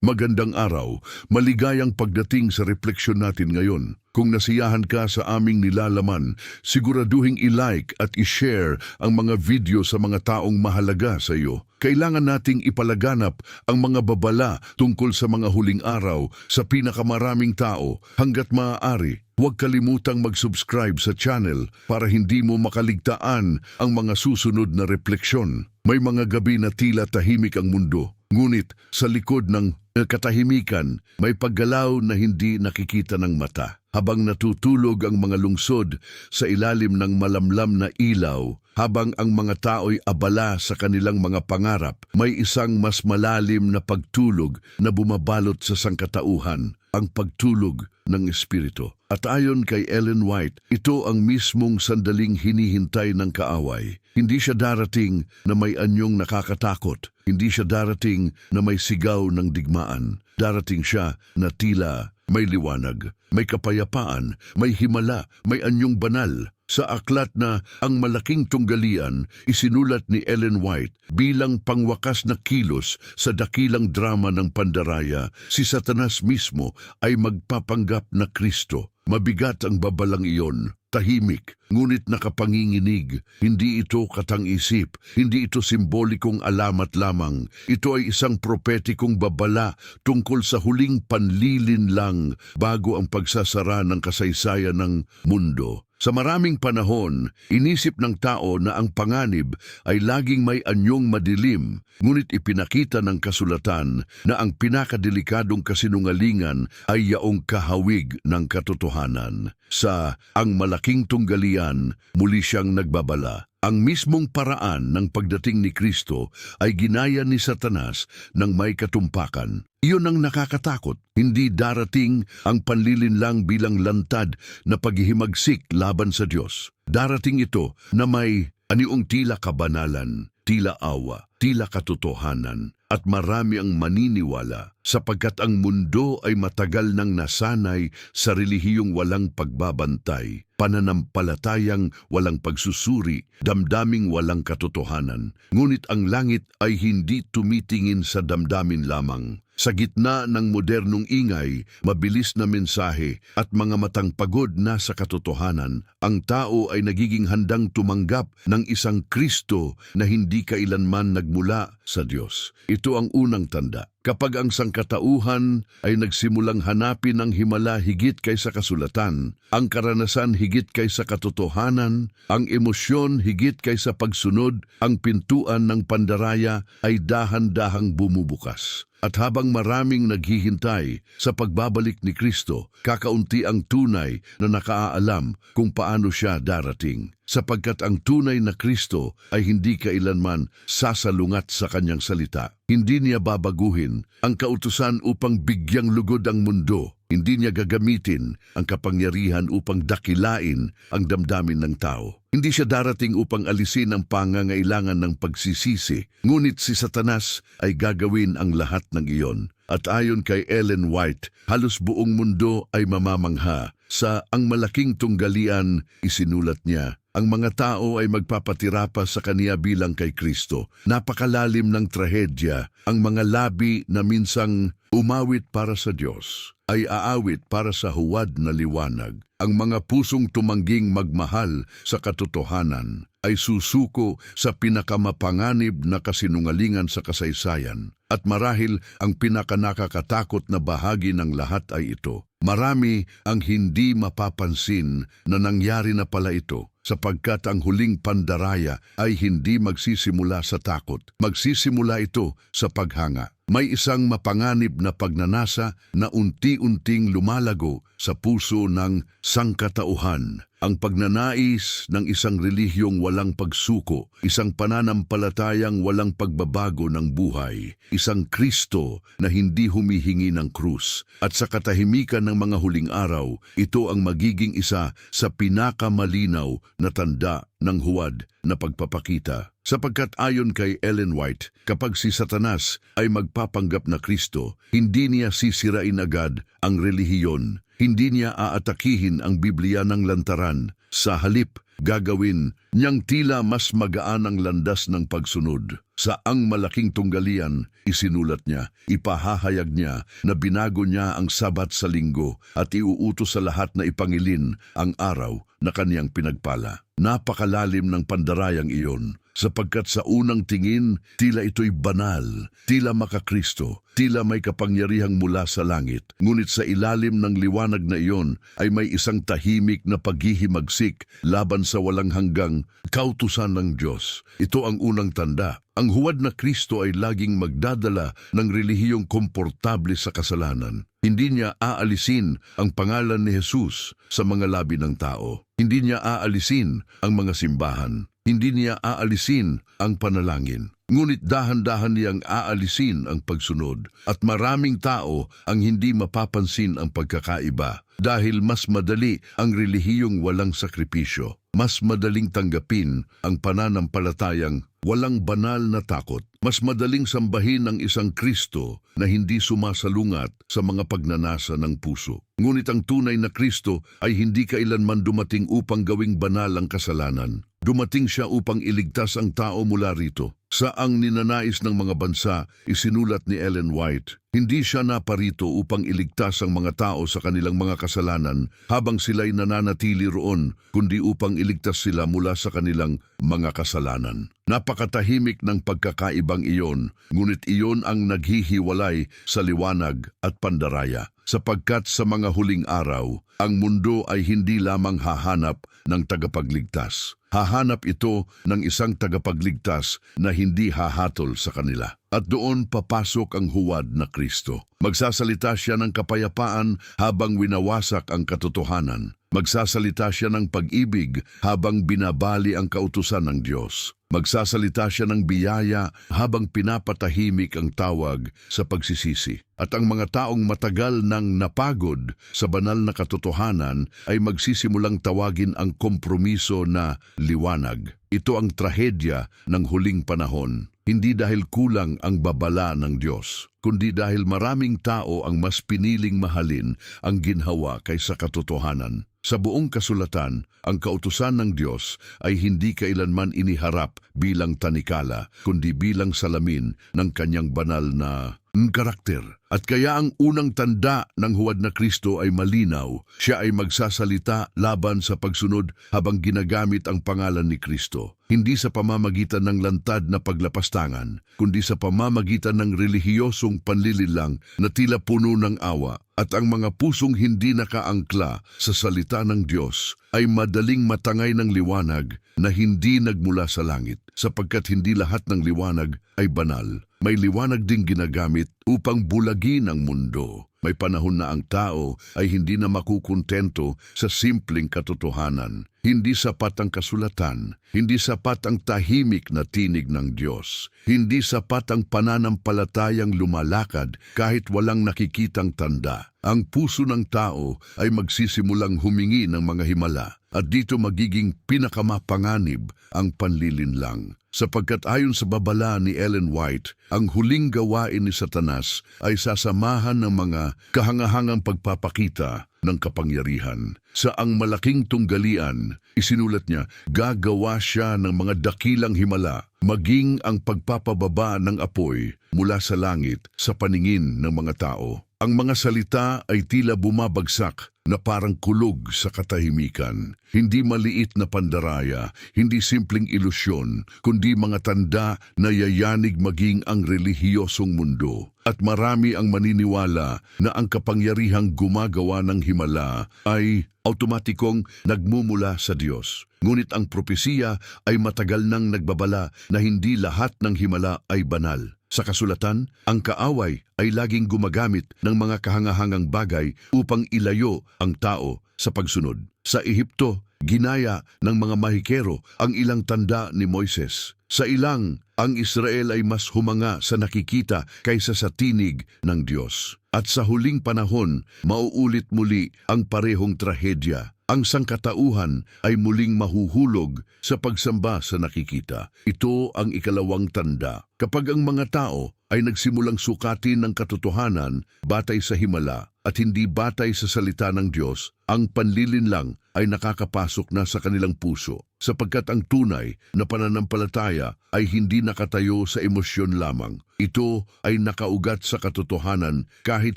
Magandang araw, maligayang pagdating sa refleksyon natin ngayon. Kung nasiyahan ka sa aming nilalaman, siguraduhing i-like at i-share ang mga video sa mga taong mahalaga sa iyo. Kailangan nating ipalaganap ang mga babala tungkol sa mga huling araw sa pinakamaraming tao hanggat maaari. Huwag kalimutang mag-subscribe sa channel para hindi mo makaligtaan ang mga susunod na refleksyon. May mga gabi na tila tahimik ang mundo. Ngunit sa likod ng katahimikan, may paggalaw na hindi nakikita ng mata. Habang natutulog ang mga lungsod sa ilalim ng malamlam na ilaw, habang ang mga tao'y abala sa kanilang mga pangarap, may isang mas malalim na pagtulog na bumabalot sa sangkatauhan, ang pagtulog ng Espiritu. At ayon kay Ellen White, ito ang mismong sandaling hinihintay ng kaaway. Hindi siya darating na may anyong nakakatakot. Hindi siya darating na may sigaw ng digmaan. Darating siya na tila may liwanag, may kapayapaan, may himala, may anyong banal. Sa aklat na Ang Malaking Tunggalian, isinulat ni Ellen White bilang pangwakas na kilos sa dakilang drama ng pandaraya, si Satanas mismo ay magpapanggap na Kristo. Mabigat ang babalang iyon, tahimik, ngunit nakapanginginig. Hindi ito katang-isip, hindi ito simbolikong alamat lamang. Ito ay isang propetikong babala tungkol sa huling panlilinlang bago ang pagsasara ng kasaysayan ng mundo. Sa maraming panahon, inisip ng tao na ang panganib ay laging may anyong madilim, ngunit ipinakita ng kasulatan na ang pinakadelikadong kasinungalingan ay yaong kahawig ng katotohanan. Sa Ang Malaking Tunggalian, muli siyang nagbabala. Ang mismong paraan ng pagdating ni Kristo ay ginaya ni Satanas ng may katumpakan. Iyon ang nakakatakot. Hindi darating ang panlilinlang bilang lantad na paghihimagsik laban sa Diyos. Darating ito na may aniong tila kabanalan, tila awa, tila katotohanan, at marami ang maniniwala sapagkat ang mundo ay matagal nang nasanay sa relihiyong walang pagbabantay, pananampalatayang walang pagsusuri, damdaming walang katotohanan. Ngunit ang langit ay hindi tumitingin sa damdamin lamang. Sa gitna ng modernong ingay, mabilis na mensahe at mga matang pagod na sa katotohanan, ang tao ay nagiging handang tumanggap ng isang Kristo na hindi kailanman nagmula sa Diyos. Ito ang unang tanda. Kapag ang sangkatauhan ay nagsimulang hanapin ang himala higit kaysa kasulatan, ang karanasan higit kaysa katotohanan, ang emosyon higit kaysa pagsunod, ang pintuan ng pandaraya ay dahan-dahang bumubukas. At habang maraming naghihintay sa pagbabalik ni Kristo, kakaunti ang tunay na nakaalam kung paano siya darating. Sapagkat ang tunay na Kristo ay hindi kailanman sasalungat sa kanyang salita. Hindi niya babaguhin ang kautusan upang bigyang lugod ang mundo. Hindi niya gagamitin ang kapangyarihan upang dakilain ang damdamin ng tao. Hindi siya darating upang alisin ang pangangailangan ng pagsisisi, ngunit si Satanas ay gagawin ang lahat ng iyon. At ayon kay Ellen White, halos buong mundo ay mamamangha. Sa Ang Malaking Tunggalian, isinulat niya, ang mga tao ay magpapatira pa sa kaniya bilang kay Kristo. Napakalalim ng trahedya, ang mga labi na minsang umawit para sa Diyos ay aawit para sa huwad na liwanag. Ang mga pusong tumangging magmahal sa katotohanan ay susuko sa pinakamapanganib na kasinungalingan sa kasaysayan. At marahil ang pinakanakakatakot na bahagi ng lahat ay ito. Marami ang hindi mapapansin na nangyari na pala ito, sapagkat ang huling pandaraya ay hindi magsisimula sa takot. Magsisimula ito sa paghanga. May isang mapanganib na pagnanasa na unti-unting lumalago sa puso ng sangkatauhan. Ang pagnanais ng isang relihiyong walang pagsuko, isang pananampalatayang walang pagbabago ng buhay, isang Kristo na hindi humihingi ng krus. At sa katahimikan ng mga huling araw, ito ang magiging isa sa pinakamalinaw na tanda ng huwad na pagpapakita. Sapagkat ayon kay Ellen White, kapag si Satanas ay magpapanggap na Kristo, hindi niya sisirain agad ang relihiyon. Hindi niya aatakihin ang Biblia ng lantaran. Sa halip, gagawin niyang tila mas magaan ang landas ng pagsunod. Sa ang malaking tunggalian, isinulat niya, ipahahayag niya na binago niya ang Sabat sa linggo at iuutos sa lahat na ipangilin ang araw na kaniyang pinagpala. Napakalalim ng pandarayang iyon, sapagkat sa unang tingin, tila ito'y banal, tila makakristo, tila may kapangyarihang mula sa langit. Ngunit sa ilalim ng liwanag na iyon ay may isang tahimik na paghihimagsik laban sa walang hanggang kautusan ng Diyos. Ito ang unang tanda. Ang huwad na Kristo ay laging magdadala ng relihiyong komportable sa kasalanan. Hindi niya aalisin ang pangalan ni Jesus sa mga labi ng tao. Hindi niya aalisin ang mga simbahan. Hindi niya aalisin ang panalangin. Ngunit dahan-dahan niyang aalisin ang pagsunod at maraming tao ang hindi mapapansin ang pagkakaiba dahil mas madali ang relihiyong walang sakripisyo. Mas madaling tanggapin ang pananampalatayang walang banal na takot. Mas madaling sambahin ang isang Kristo na hindi sumasalungat sa mga pagnanasa ng puso. Ngunit ang tunay na Kristo ay hindi kailanman dumating upang gawing banal ang kasalanan. Dumating siya upang iligtas ang tao mula rito. Sa ang ninanais ng mga bansa, isinulat ni Ellen White, hindi siya naparito upang iligtas ang mga tao sa kanilang mga kasalanan habang sila'y nananatili roon, kundi upang iligtas sila mula sa kanilang mga kasalanan. Napakatahimik ng pagkakaibang iyon, ngunit iyon ang naghihiwalay sa liwanag at pandaraya. Sapagkat sa mga huling araw, ang mundo ay hindi lamang hahanap ng tagapagligtas. Hahanap ito ng isang tagapagligtas na hindi hahatol sa kanila. At doon papasok ang huwad na Kristo. Magsasalita siya ng kapayapaan habang winawasak ang katotohanan. Magsasalita siya ng pag-ibig habang binabali ang kautusan ng Diyos. Magsasalita siya ng biyaya habang pinapatahimik ang tawag sa pagsisisi. At ang mga taong matagal nang napagod sa banal na katotohanan ay magsisimulang tawagin ang kompromiso na liwanag. Ito ang trahedya ng huling panahon. Hindi dahil kulang ang babala ng Diyos, kundi dahil maraming tao ang mas piniling mahalin ang ginhawa kaysa katotohanan. Sa buong kasulatan, ang kautusan ng Diyos ay hindi kailanman iniharap bilang tanikala, kundi bilang salamin ng kanyang banal na karakter. At kaya ang unang tanda ng huwad na Kristo ay malinaw. Siya ay magsasalita laban sa pagsunod habang ginagamit ang pangalan ni Kristo. Hindi sa pamamagitan ng lantad na paglapastangan, kundi sa pamamagitan ng relihiyosong panlililang na tila puno ng awa. At ang mga pusong hindi nakaangkla sa salita ng Diyos ay madaling matangay ng liwanag na hindi nagmula sa langit, sapagkat hindi lahat ng liwanag ay banal. May liwanag ding ginagamit upang bulagin ang mundo. May panahon na ang tao ay hindi na makukontento sa simpleng katotohanan. Hindi sapat ang kasulatan, hindi sapat ang tahimik na tinig ng Diyos, hindi sapat ang pananampalatayang lumalakad kahit walang nakikitang tanda. Ang puso ng tao ay magsisimulang humingi ng mga himala at dito magiging pinakamapanganib ang panlilinlang. Sapagkat ayon sa babala ni Ellen White, ang huling gawain ni Satanas ay sasamahan ng mga kahangahangang pagpapakita ng kapangyarihan. Sa ang malaking tunggalian, isinulat niya, gagawa siya ng mga dakilang himala, maging ang pagpapababa ng apoy mula sa langit sa paningin ng mga tao. Ang mga salita ay tila bumabagsak na parang kulog sa katahimikan. Hindi maliit na pandaraya, hindi simpleng ilusyon, kundi mga tanda na yayanig maging ang relihiyosong mundo. At marami ang maniniwala na ang kapangyarihang gumagawa ng himala ay automatikong nagmumula sa Diyos. Ngunit ang propesiya ay matagal nang nagbabala na hindi lahat ng himala ay banal. Sa kasulatan, ang kaaway ay laging gumagamit ng mga kahangahangang bagay upang ilayo ang tao sa pagsunod. Sa Ehipto, ginaya ng mga mahikero ang ilang tanda ni Moises. Sa ilang, ang Israel ay mas humanga sa nakikita kaysa sa tinig ng Diyos. At sa huling panahon, mauulit muli ang parehong trahedya. Ang sangkatauhan ay muling mahuhulog sa pagsamba sa nakikita. Ito ang ikalawang tanda. Kapag ang mga tao ay nagsimulang sukatin ng katotohanan batay sa himala at hindi batay sa salita ng Diyos, ang panlilinlang ay nakakapasok na sa kanilang puso. sapagkat ang tunay na pananampalataya ay hindi nakatayo sa emosyon lamang. Ito ay nakaugat sa katotohanan kahit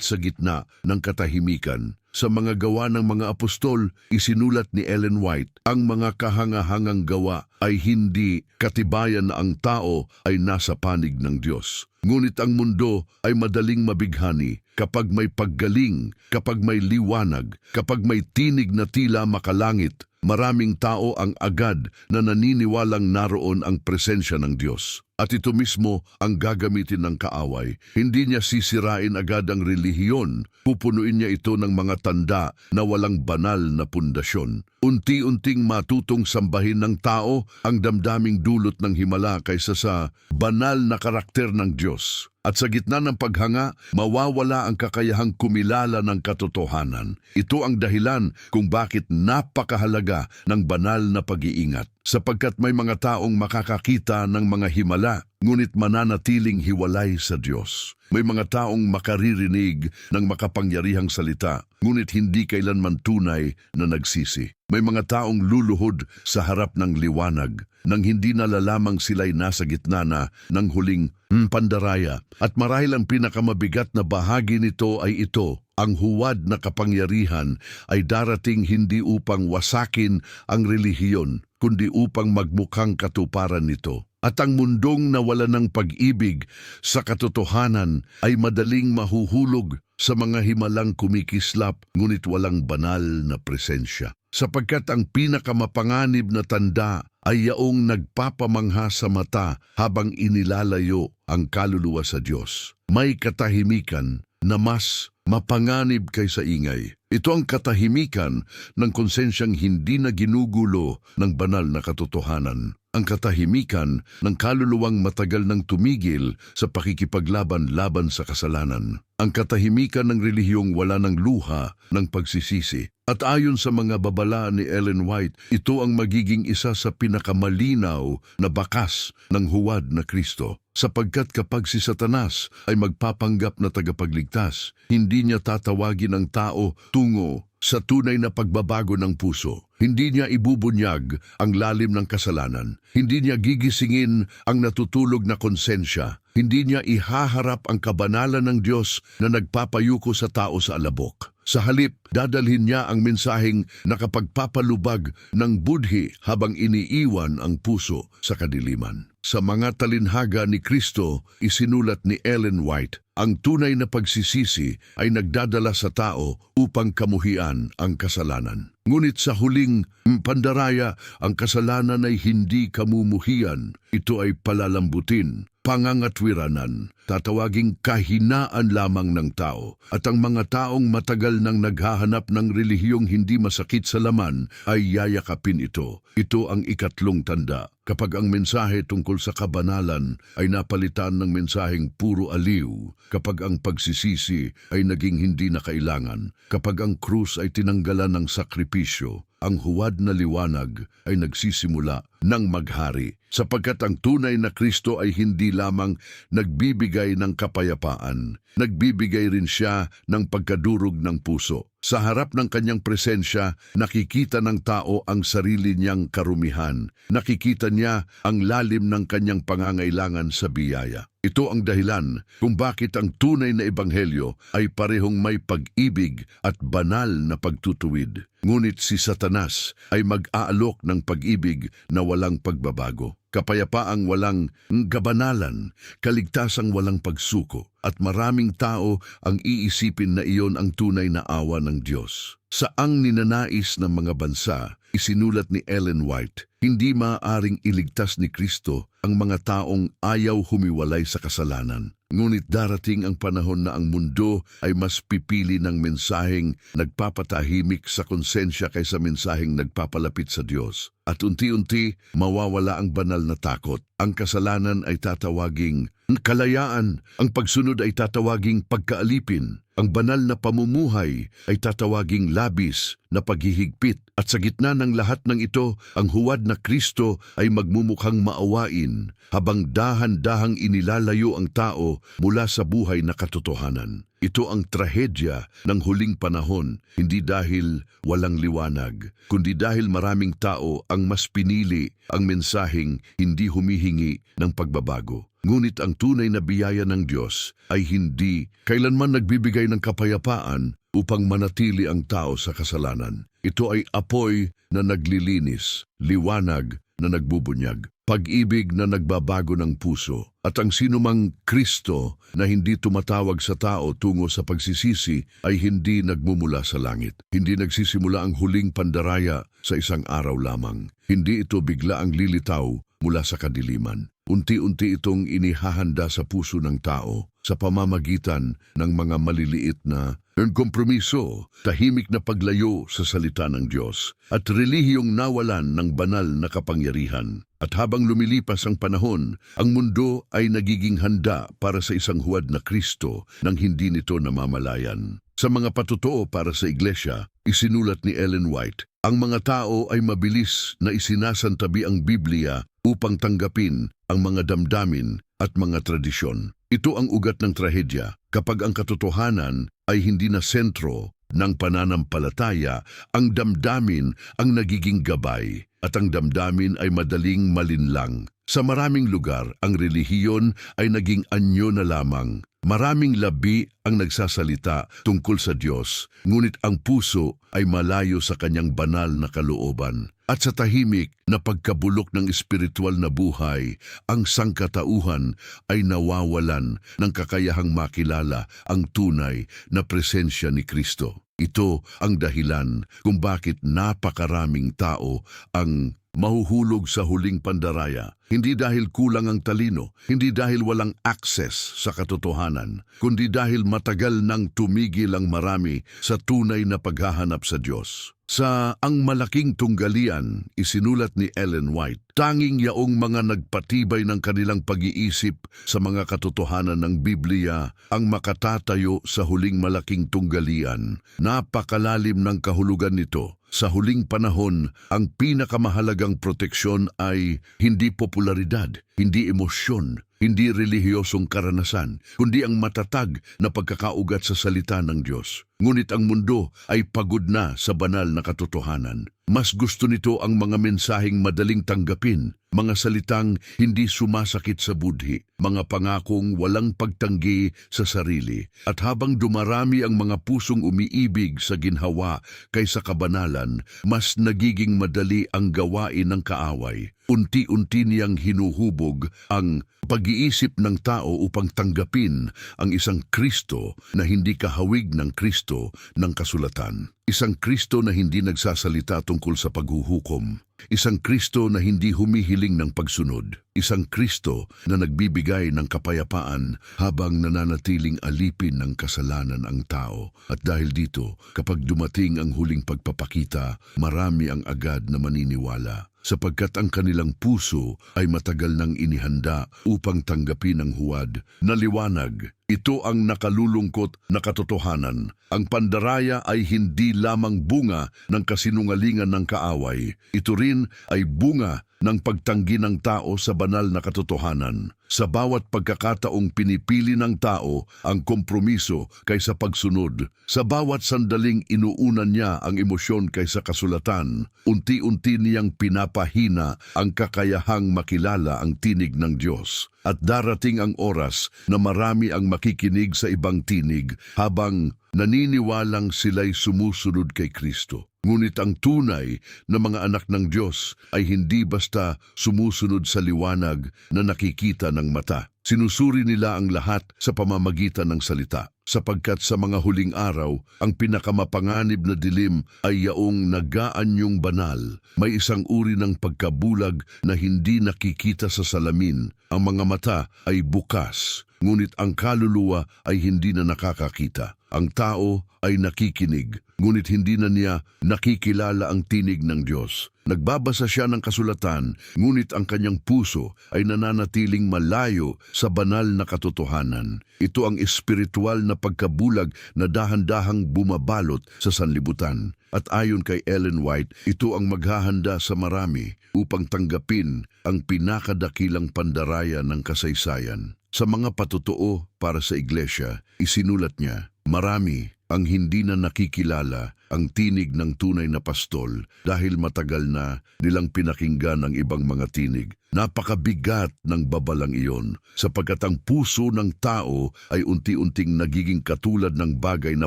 sa gitna ng katahimikan. Sa mga gawa ng mga apostol, isinulat ni Ellen White, ang mga kahangahangang gawa ay hindi katibayan na ang tao ay nasa panig ng Diyos. Ngunit ang mundo ay madaling mabighani kapag may paggaling, kapag may liwanag, kapag may tinig na tila makalangit. Maraming tao ang agad na naniniwalang naroon ang presensya ng Diyos. At ito mismo ang gagamitin ng kaaway. Hindi niya sisirain agad ang relihiyon. Pupunuin niya ito ng mga tanda na walang banal na pundasyon. Unti-unting matutong sambahin ng tao ang damdaming dulot ng himala kaysa sa banal na karakter ng Diyos. At sa gitna ng paghanga, mawawala ang kakayahang kumilala ng katotohanan. Ito ang dahilan kung bakit napakahalaga ng banal na pag-iingat. Sapagkat may mga taong makakakita ng mga himala, ngunit mananatiling hiwalay sa Diyos. May mga taong makaririnig ng makapangyarihang salita, ngunit hindi kailanman tunay na nagsisi. May mga taong luluhod sa harap ng liwanag, nang hindi nalalamang sila'y nasa gitna na ng huling pandaraya. At marahil ang pinakamabigat na bahagi nito ay ito, ang huwad na kapangyarihan ay darating hindi upang wasakin ang relihiyon, kundi upang magmukhang katuparan nito. At ang mundong nawala ng pag-ibig sa katotohanan ay madaling mahuhulog sa mga himalang kumikislap ngunit walang banal na presensya. Sapagkat ang pinakamapanganib na tanda ay yaong nagpapamangha sa mata habang inilalayo ang kaluluwa sa Diyos. May katahimikan na mas mapanganib kaysa ingay. Ito ang katahimikan ng konsensyang hindi na ginugulo ng banal na katotohanan. Ang katahimikan ng kaluluwang matagal nang tumigil sa pakikipaglaban-laban sa kasalanan. Ang katahimikan ng relihiyong wala ng luha ng pagsisisi. At ayon sa mga babala ni Ellen White, ito ang magiging isa sa pinakamalinaw na bakas ng huwad na Kristo. Sapagkat kapag si Satanas ay magpapanggap na tagapagligtas, hindi niya tatawagin ang tao tungo sa tunay na pagbabago ng puso. Hindi niya ibubunyag ang lalim ng kasalanan. Hindi niya gigisingin ang natutulog na konsensya. Hindi niya ihaharap ang kabanalan ng Diyos na nagpapayuko sa tao sa alabok. Sa halip, dadalhin niya ang mensaheng nakapagpapalubag ng budhi habang iniiwan ang puso sa kadiliman. Sa mga talinhaga ni Kristo, isinulat ni Ellen White, ang tunay na pagsisisi ay nagdadala sa tao upang kamuhian ang kasalanan. Ngunit sa huling pandaraya, ang kasalanan ay hindi kamumuhian. Ito ay palalambutin, pangangatwiranan, tatawaging kahinaan lamang ng tao. At ang mga taong matagal nang naghahanap ng relihiyong hindi masakit sa laman ay yayakapin ito. Ito ang ikatlong tanda. Kapag ang mensahe tungkol sa kabanalan ay napalitan ng mensaheng puro aliw, kapag ang pagsisisi ay naging hindi na kailangan, kapag ang krus ay tinanggalan ng sakripisyo, ang huwad na liwanag ay nagsisimula ng maghari, sapagkat ang tunay na Kristo ay hindi lamang nagbibigay ng kapayapaan, nagbibigay rin siya ng pagkadurog ng puso. Sa harap ng kanyang presensya, nakikita ng tao ang sarili niyang karumihan. Nakikita niya ang lalim ng kanyang pangangailangan sa biyaya. Ito ang dahilan kung bakit ang tunay na ebanghelyo ay parehong may pag-ibig at banal na pagtutuwid. Ngunit si Satanas ay mag-aalok ng pag-ibig na walang pagbabago. Kapayapaang walang kabanalan, kaligtasang walang pagsuko, at maraming tao ang iisipin na iyon ang tunay na awa ng Diyos. Sa ang ninanais ng mga bansa, isinulat ni Ellen White, hindi maaaring iligtas ni Kristo ang mga taong ayaw humiwalay sa kasalanan. Ngunit darating ang panahon na ang mundo ay mas pipili ng mensaheng nagpapatahimik sa konsensya kaysa mensaheng nagpapalapit sa Diyos. At unti-unti, mawawala ang banal na takot. Ang kasalanan ay tatawaging kalayaan, ang pagsunod ay tatawaging pagkaalipin, Ang banal na pamumuhay ay tatawaging labis na paghihigpit at sa gitna ng lahat ng ito, ang huwad na Kristo ay magmumukhang maawain habang dahan-dahang inilalayo ang tao mula sa buhay na katotohanan. Ito ang trahedya ng huling panahon, hindi dahil walang liwanag, kundi dahil maraming tao ang mas pinili ang mensaheng hindi humihingi ng pagbabago. Ngunit ang tunay na biyaya ng Diyos ay hindi kailanman nagbibigay ng kapayapaan upang manatili ang tao sa kasalanan. Ito ay apoy na naglilinis, liwanag na nagbubunyag, pag-ibig na nagbabago ng puso. At ang sinumang Kristo na hindi tumatawag sa tao tungo sa pagsisisi ay hindi nagmumula sa langit. Hindi nagsisimula ang huling pandaraya sa isang araw lamang. Hindi ito bigla ang lilitaw mula sa kadiliman. Unti-unti itong inihahanda sa puso ng tao sa pamamagitan ng mga maliliit na kompromiso, tahimik na paglayo sa salita ng Diyos, at relihiyong nawalan ng banal na kapangyarihan. At habang lumilipas ang panahon, ang mundo ay nagiging handa para sa isang huwad na Kristo nang hindi nito namamalayan. Sa mga patotoo para sa iglesia, isinulat ni Ellen White, ang mga tao ay mabilis na isinasantabi ang Biblia upang tanggapin ang mga damdamin at mga tradisyon. Ito ang ugat ng trahedya. Kapag ang katotohanan ay hindi na sentro ng pananampalataya, ang damdamin ang nagiging gabay at ang damdamin ay madaling malinlang. Sa maraming lugar, ang relihiyon ay naging anyo na lamang. Maraming labi ang nagsasalita tungkol sa Diyos, ngunit ang puso ay malayo sa kanyang banal na kalooban. At sa tahimik na pagkabulok ng espiritual na buhay, ang sangkatauhan ay nawawalan ng kakayahang makilala ang tunay na presensya ni Kristo. Ito ang dahilan kung bakit napakaraming tao ang mahuhulog sa huling pandaraya. Hindi dahil kulang ang talino, hindi dahil walang access sa katotohanan, kundi dahil matagal nang tumigil ang marami sa tunay na paghahanap sa Diyos. Sa Ang Malaking Tunggalian, isinulat ni Ellen White, tanging yaong mga nagpatibay ng kanilang pag-iisip sa mga katotohanan ng Biblia ang makatatayo sa huling malaking tunggalian. Napakalalim ng kahulugan nito. Sa huling panahon, ang pinakamahalagang proteksyon ay hindi popularidad, hindi emosyon, hindi relihiyosong karanasan, kundi ang matatag na pagkakaugat sa salita ng Diyos. Ngunit ang mundo ay pagod na sa banal na katotohanan. Mas gusto nito ang mga mensaheng madaling tanggapin, mga salitang hindi sumasakit sa budhi, mga pangakong walang pagtanggi sa sarili. At habang dumarami ang mga pusong umiibig sa ginhawa kaysa kabanalan, mas nagiging madali ang gawain ng kaaway. Unti-unti niyang hinuhubog ang pag-iisip ng tao upang tanggapin ang isang Kristo na hindi kahawig ng Kristo ng kasulatan. Isang Kristo na hindi nagsasalita tungkol sa paghuhukom. Isang Kristo na hindi humihiling ng pagsunod. Isang Kristo na nagbibigay ng kapayapaan habang nananatiling alipin ng kasalanan ang tao. At dahil dito, kapag dumating ang huling pagpapakita, marami ang agad na maniniwala. Sapagkat ang kanilang puso ay matagal nang inihanda upang tanggapin ang huwad na liwanag. Ito ang nakalulungkot na katotohanan. Ang pandaraya ay hindi lamang bunga ng kasinungalingan ng kaaway. Ito rin ay bunga ng pagtanggi ng tao sa banal na katotohanan. Sa bawat pagkakataong pinipili ng tao ang kompromiso kaysa pagsunod, sa bawat sandaling inuunan niya ang emosyon kaysa kasulatan, unti-unti niyang pinapahina ang kakayahang makilala ang tinig ng Diyos. At darating ang oras na marami ang makikinig sa ibang tinig habang naniniwalang sila'y sumusunod kay Kristo. Ngunit ang tunay na mga anak ng Diyos ay hindi basta sumusunod sa liwanag na nakikita ng mata. Sinusuri nila ang lahat sa pamamagitan ng salita. Sapagkat sa mga huling araw, ang pinakamapanganib na dilim ay yaong nagaanyong banal. May isang uri ng pagkabulag na hindi nakikita sa salamin. Ang mga mata ay bukas, ngunit ang kaluluwa ay hindi na nakakakita. Ang tao ay nakikinig, ngunit hindi na niya nakikilala ang tinig ng Diyos. Nagbabasa siya ng kasulatan, ngunit ang kanyang puso ay nananatiling malayo sa banal na katotohanan. Ito ang espiritual na pagkabulag na dahan-dahang bumabalot sa sanlibutan. At ayon kay Ellen White, ito ang maghahanda sa marami upang tanggapin ang pinakadakilang pandaraya ng kasaysayan. Sa mga patotoo para sa iglesia, isinulat niya, marami ang hindi na nakikilala ang tinig ng tunay na pastol dahil matagal na nilang pinakinggan ang ibang mga tinig. Napakabigat ng babalang iyon sapagkat ang puso ng tao ay unti-unting nagiging katulad ng bagay na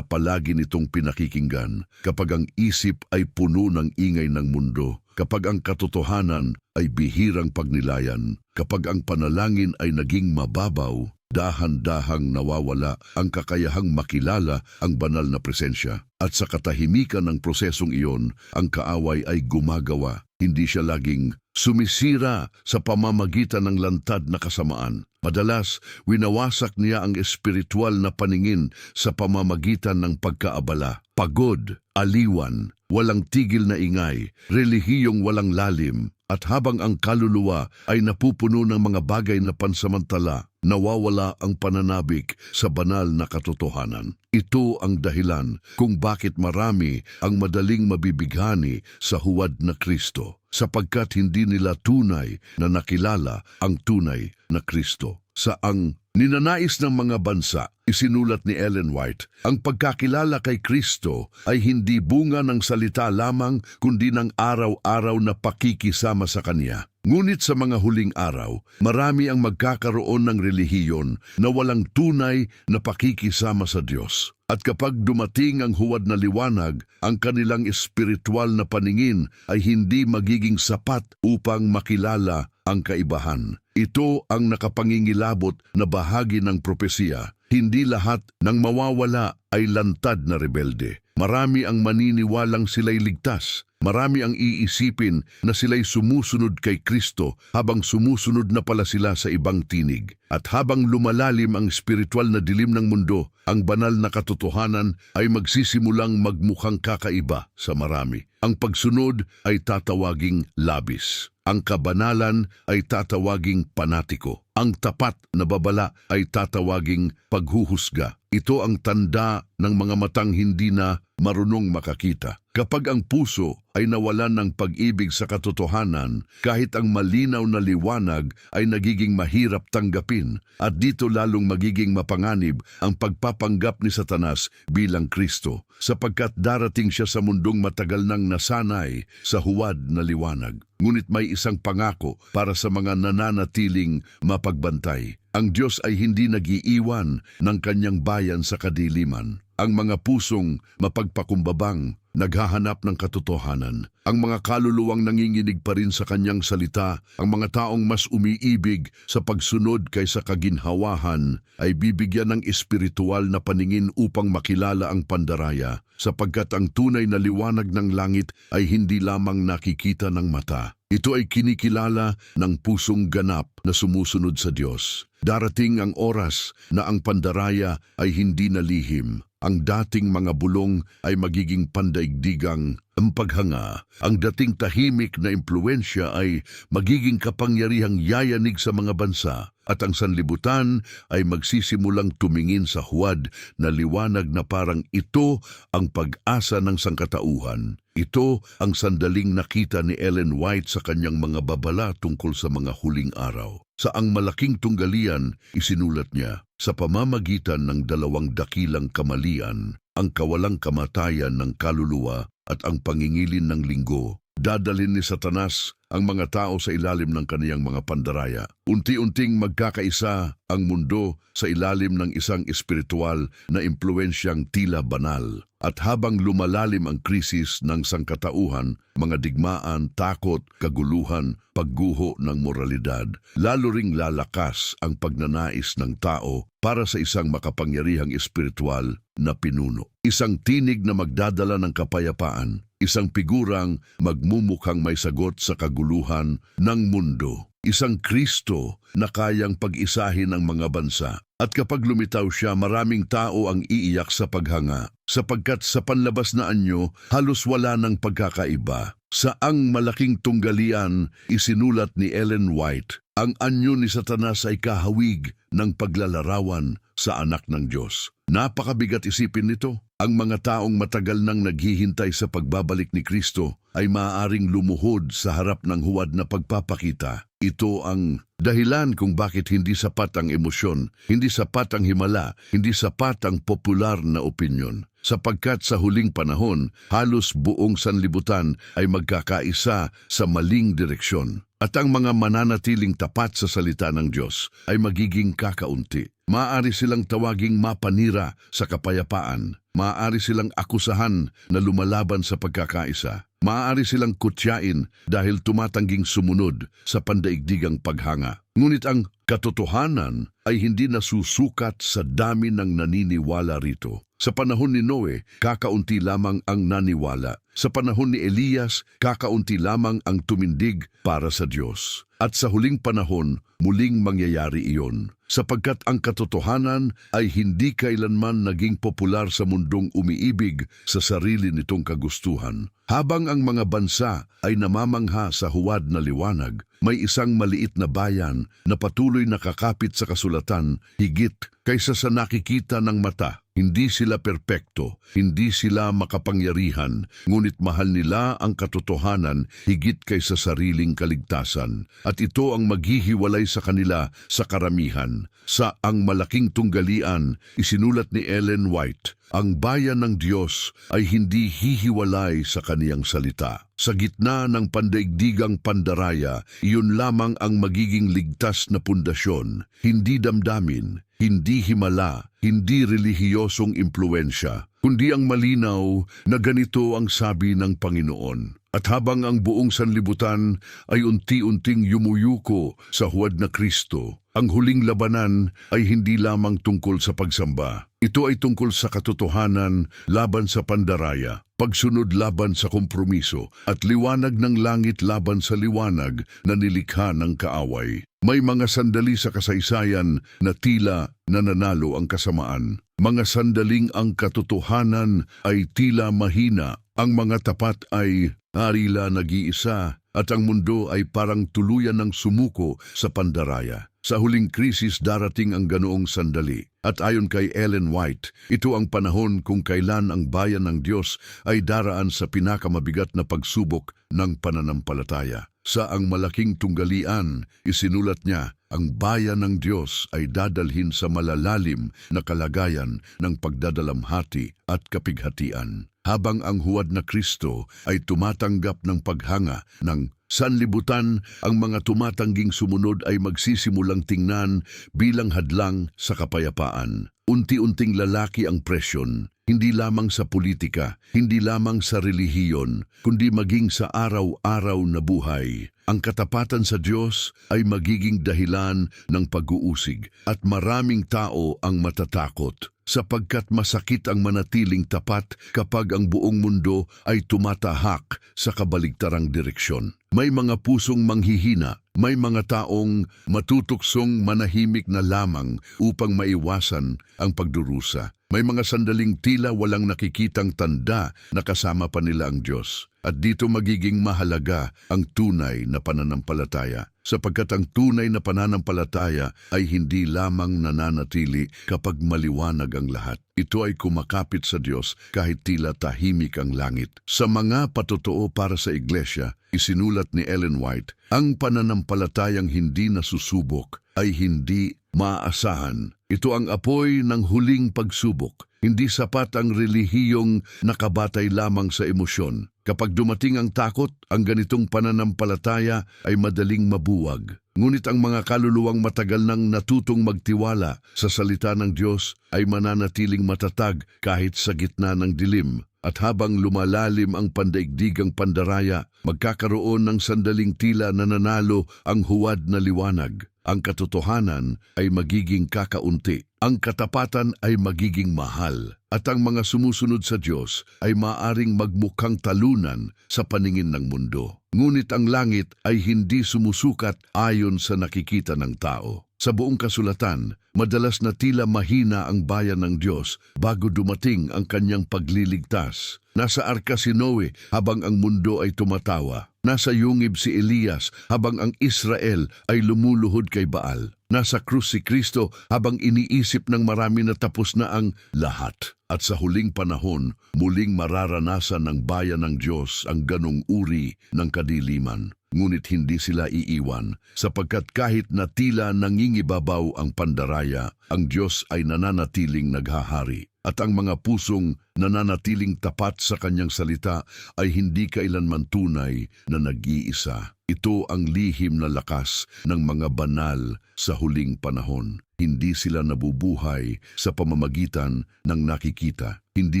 palagi nitong pinakikinggan kapag ang isip ay puno ng ingay ng mundo, kapag ang katotohanan ay bihirang pagnilayan, kapag ang panalangin ay naging mababaw, dahan-dahang nawawala ang kakayahang makilala ang banal na presensya. At sa katahimikan ng prosesong iyon, ang kaaway ay gumagawa. Hindi siya laging sumisira sa pamamagitan ng lantad na kasamaan. Madalas, winawasak niya ang espiritual na paningin sa pamamagitan ng pagkaabala, pagod, aliwan, walang tigil na ingay, relihiyong walang lalim, at habang ang kaluluwa ay napupuno ng mga bagay na pansamantala, nawawala ang pananabik sa banal na katotohanan. Ito ang dahilan kung bakit marami ang madaling mabibighani sa huwad na Kristo, sapagkat hindi nila tunay na nakilala ang tunay na Kristo. Sa ang ninanais ng mga bansa, isinulat ni Ellen White, ang pagkakilala kay Kristo ay hindi bunga ng salita lamang kundi ng araw-araw na pakikisama sa Kanya. Ngunit sa mga huling araw, marami ang magkakaroon ng relihiyon na walang tunay na pakikisama sa Diyos. At kapag dumating ang huwad na liwanag, ang kanilang espiritual na paningin ay hindi magiging sapat upang makilala ang kaibahan. Ito ang nakapangingilabot na bahagi ng propesiya. Hindi lahat ng mawawala ay lantad na rebelde. Marami ang maniniwalang sila'y ligtas. Marami ang iisipin na sila'y sumusunod kay Kristo habang sumusunod na pala sila sa ibang tinig. At habang lumalalim ang espiritual na dilim ng mundo, ang banal na katotohanan ay magsisimulang magmukhang kakaiba sa marami. Ang pagsunod ay tatawaging labis. Ang kabanalan ay tatawaging panatiko. Ang tapat na babala ay tatawaging paghuhusga. Ito ang tanda ng mga matang hindi na marunong makakita. Kapag ang puso ay nawalan ng pag-ibig sa katotohanan, kahit ang malinaw na liwanag ay nagiging mahirap tanggapin, at dito lalong magiging mapanganib ang pagpapanggap ni Satanas bilang Kristo, sapagkat darating siya sa mundong matagal nang nasanay sa huwad na liwanag. Ngunit may isang pangako para sa mga nananatiling mapagbantay. Ang Diyos ay hindi nag-iiwan ng kanyang bayan sa kadiliman. Ang mga pusong mapagpakumbabang naghahanap ng katotohanan. Ang mga kaluluwang nanginginig pa rin sa kanyang salita, ang mga taong mas umiibig sa pagsunod kaysa kaginhawahan ay bibigyan ng espiritual na paningin upang makilala ang pandaraya, sapagkat ang tunay na liwanag ng langit ay hindi lamang nakikita ng mata. Ito ay kinikilala ng pusong ganap na sumusunod sa Diyos. Darating ang oras na ang pandaraya ay hindi na lihim. Ang dating mga bulong ay magiging pandaigdigang ang paghanga. Ang dating tahimik na impluensya ay magiging kapangyarihang yayanig sa mga bansa. At ang sanlibutan ay magsisimulang tumingin sa huwad na liwanag na parang ito ang pag-asa ng sangkatauhan. Ito ang sandaling nakita ni Ellen White sa kanyang mga babala tungkol sa mga huling araw. Sa ang malaking tunggalian, isinulat niya, sa pamamagitan ng dalawang dakilang kamalian, ang kawalang kamatayan ng kaluluwa at ang pangingilin ng linggo, dadalhin ni Satanas ang mga tao sa ilalim ng kaniyang mga pandaraya. Unti-unting magkakaisa ang mundo sa ilalim ng isang espiritual na impluensyang tila banal. At habang lumalalim ang krisis ng sangkatauhan, mga digmaan, takot, kaguluhan, pagguho ng moralidad, lalo ring lalakas ang pagnanais ng tao para sa isang makapangyarihang espiritual na pinuno. Isang tinig na magdadala ng kapayapaan, isang figurang magmumukhang may sagot sa kaguluhan ng mundo. isang Kristo na kayang pag-isahin ang mga bansa. At kapag lumitaw siya, maraming tao ang iiyak sa paghanga, sapagkat sa panlabas na anyo, halos wala ng pagkakaiba. Sa Ang Malaking Tunggalian, isinulat ni Ellen White, ang anyo ni Satanas ay kahawig ng paglalarawan sa anak ng Diyos. Napakabigat isipin nito. Ang mga taong matagal nang naghihintay sa pagbabalik ni Kristo ay maaaring lumuhod sa harap ng huwad na pagpapakita. Ito ang dahilan kung bakit hindi sapat ang emosyon, hindi sapat ang himala, hindi sapat ang popular na opinyon. Sapagkat sa huling panahon, halos buong sanlibutan ay magkakaisa sa maling direksyon. At ang mga mananatiling tapat sa salita ng Diyos ay magiging kakaunti. Maaari silang tawaging mapanira sa kapayapaan. Maaari silang akusahan na lumalaban sa pagkakaisa. Maaari silang kutyain dahil tumatangging sumunod sa pandaigdigang paghanga. Ngunit ang katotohanan ay hindi nasusukat sa dami ng naniniwala rito. Sa panahon ni Noe, kakaunti lamang ang naniwala. Sa panahon ni Elias, kakaunti lamang ang tumindig para sa Diyos. At sa huling panahon, muling mangyayari iyon. Sapagkat ang katotohanan ay hindi kailanman naging popular sa mundong umiibig sa sarili nitong kagustuhan. Habang ang mga bansa ay namamangha sa huwad na liwanag, may isang maliit na bayan na patuloy nakakapit sa kasulatan higit kaysa sa nakikita ng mata. Hindi sila perpekto, hindi sila makapangyarihan, ngunit mahal nila ang katotohanan higit kaysa sariling kaligtasan. At ito ang maghihiwalay sa kanila sa karamihan. Sa Ang Malaking Tunggalian, isinulat ni Ellen White, ang bayan ng Diyos ay hindi hihiwalay sa kaniyang salita. Sa gitna ng pandaigdigang pandaraya, iyon lamang ang magiging ligtas na pundasyon, hindi damdamin, hindi himala, hindi relihiyosong impluensya, kundi ang malinaw na ganito ang sabi ng Panginoon. At habang ang buong sanlibutan ay unti-unting yumuyuko sa huwad na Kristo, ang huling labanan ay hindi lamang tungkol sa pagsamba. Ito ay tungkol sa katotohanan laban sa pandaraya, pagsunod laban sa kompromiso, at liwanag ng langit laban sa liwanag na nilikha ng kaaway. May mga sandali sa kasaysayan na tila nananalo ang kasamaan. Mga sandaling ang katotohanan ay tila mahina, ang mga tapat ay harila nag-iisa, at ang mundo ay parang tuluyan ng sumuko sa pandaraya. Sa huling krisis darating ang ganoong sandali. At ayon kay Ellen White, ito ang panahon kung kailan ang bayan ng Diyos ay daraan sa pinakamabigat na pagsubok ng pananampalataya. Sa Ang Malaking Tunggalian, isinulat niya, ang bayan ng Diyos ay dadalhin sa malalalim na kalagayan ng pagdadalamhati at kapighatian. Habang ang huwad na Kristo ay tumatanggap ng paghanga ng sanlibutan, ang mga tumatangging sumunod ay magsisimulang tingnan bilang hadlang sa kapayapaan. Unti-unting lalaki ang presyon, hindi lamang sa politika, hindi lamang sa relihiyon, kundi maging sa araw-araw na buhay. Ang katapatan sa Diyos ay magiging dahilan ng pag-uusig at maraming tao ang matatakot sapagkat masakit ang manatiling tapat kapag ang buong mundo ay tumatahak sa kabaligtarang direksyon. May mga pusong manghihina, may mga taong matutuksong manahimik na lamang upang maiwasan ang pagdurusa. May mga sandaling tila walang nakikitang tanda na kasama pa nila ang Diyos. At dito magiging mahalaga ang tunay na pananampalataya. Sapagkat ang tunay na pananampalataya ay hindi lamang nananatili kapag maliwanag ang lahat. Ito ay kumakapit sa Diyos kahit tila tahimik ang langit. Sa mga patotoo para sa iglesia, isinulat ni Ellen White, ang pananampalatayang hindi nasusubok ay hindi maaasahan. Ito ang apoy ng huling pagsubok. Hindi sapat ang relihiyong nakabatay lamang sa emosyon. Kapag dumating ang takot, ang ganitong pananampalataya ay madaling mabuwag. Ngunit ang mga kaluluwang matagal nang natutong magtiwala sa salita ng Diyos ay mananatiling matatag kahit sa gitna ng dilim. At habang lumalalim ang pandaigdigang pandaraya, magkakaroon ng sandaling tila na nanalo ang huwad na liwanag. Ang katotohanan ay magiging kakaunti. ang katapatan ay magiging mahal at ang mga sumusunod sa Diyos ay maaring magmukhang talunan sa paningin ng mundo. Ngunit ang langit ay hindi sumusukat ayon sa nakikita ng tao. Sa buong kasulatan, madalas na tila mahina ang bayan ng Diyos bago dumating ang kanyang pagliligtas. Nasa arka si Noe habang ang mundo ay tumatawa. Nasa yungib si Elias habang ang Israel ay lumuluhod kay Baal. Nasa krus si Kristo habang iniisip ng marami na tapos na ang lahat. At sa huling panahon, muling mararanasan ng bayan ng Diyos ang ganong uri ng kadiliman. Ngunit hindi sila iiwan, sapagkat kahit na tila nangingibabaw ang pandaraya, ang Diyos ay nananatiling naghahari. At ang mga pusong nananatiling tapat sa kanyang salita ay hindi kailanman tunay na nag-iisa. Ito ang lihim na lakas ng mga banal sa huling panahon. Hindi sila nabubuhay sa pamamagitan ng nakikita. Hindi